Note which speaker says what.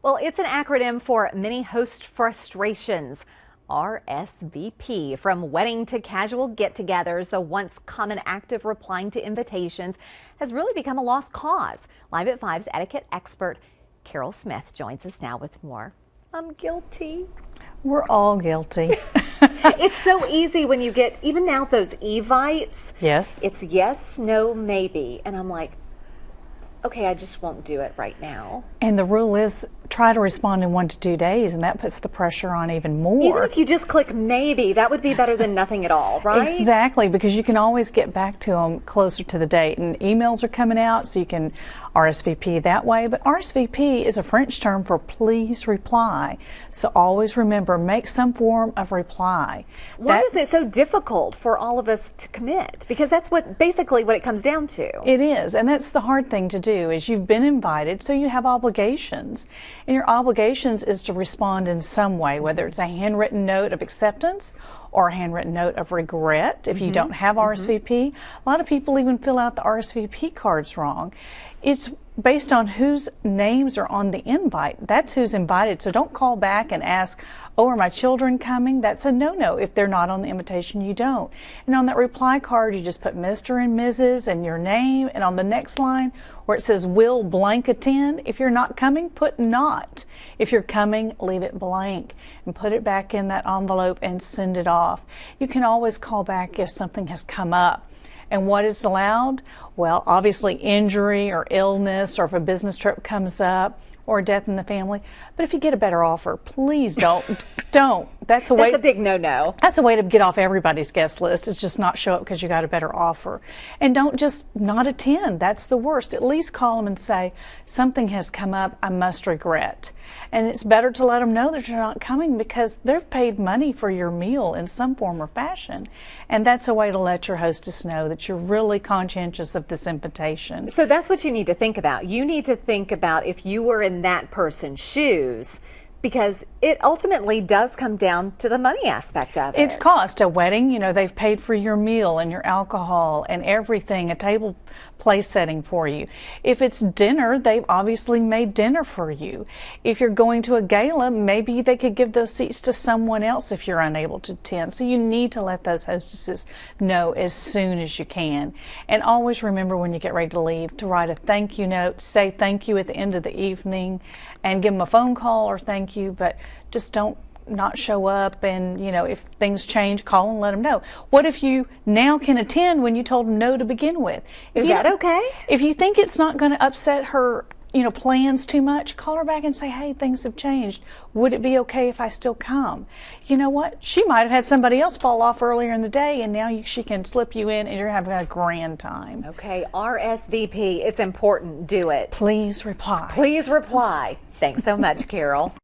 Speaker 1: Well, it's an acronym for Many Host Frustrations. RSVP. From wedding to casual get-togethers, the once common act of replying to invitations has really become a lost cause. Live at 5's etiquette expert Carol Smith joins us now with more. I'm guilty.
Speaker 2: We're all guilty.
Speaker 1: It's so easy when you get, even now, those evites.
Speaker 2: Yes.
Speaker 1: It's yes, no, maybe. And I'm like, okay, I just won't do it right now.
Speaker 2: And the rule is try to respond in 1 to 2 days, and that puts the pressure on even more.
Speaker 1: Even if you just click maybe, that would be better than nothing at all, right?
Speaker 2: Exactly, because you can always get back to them closer to the date. And emails are coming out, so you can RSVP that way. But RSVP is a French term for please reply. So always remember, make some form of reply.
Speaker 1: Why is it so difficult for all of us to commit? Because that's basically what it comes down to.
Speaker 2: It is, and that's the hard thing to do, is you've been invited, so you have obligations. And your obligations is to respond in some way, whether it's a handwritten note of acceptance or a handwritten note of regret if you don't have RSVP. A lot of people even fill out the RSVP cards wrong. It's based on whose names are on the invite. That's who's invited. So don't call back and ask, oh, are my children coming? That's a no-no. If they're not on the invitation, you don't. And on that reply card, you just put Mr. and Mrs. and your name. And on the next line where it says will blank attend, if you're not coming, put not. If you're coming, leave it blank and put it back in that envelope and send it off. You can always call back if something has come up. And what is allowed? Well, obviously injury or illness, or if a business trip comes up, or death in the family. But if you get a better offer, please don't. That's a
Speaker 1: big no-no.
Speaker 2: That's a way to get off everybody's guest list. It's just not show up because you got a better offer. And don't just not attend. That's the worst. At least call them and say, something has come up I must regret. And it's better to let them know that you're not coming, because they've paid money for your meal in some form or fashion. And that's a way to let your hostess know that you're really conscientious of this invitation.
Speaker 1: So that's what you need to think about. You need to think about if you were in that person's shoes, because it ultimately does come down to the money aspect of it.
Speaker 2: It's cost. A wedding, you know, they've paid for your meal and your alcohol and everything, a table place setting for you. If it's dinner, they've obviously made dinner for you. If you're going to a gala, maybe they could give those seats to someone else if you're unable to attend. So you need to let those hostesses know as soon as you can. And always remember when you get ready to leave to write a thank you note, say thank you at the end of the evening, and give them a phone call or thank you, but just don't not show up. And you know, if things change, call and let them know. What if you now can attend when you told them no to begin with?
Speaker 1: Is that okay?
Speaker 2: If you think it's not going to upset her, you know, plans too much, call her back and say, hey, things have changed. Would it be okay if I still come? You know what? She might have had somebody else fall off earlier in the day, and now she can slip you in and you're having a grand time.
Speaker 1: Okay, RSVP, it's important. Do it.
Speaker 2: Please reply.
Speaker 1: Please reply. Thanks so much, Carol.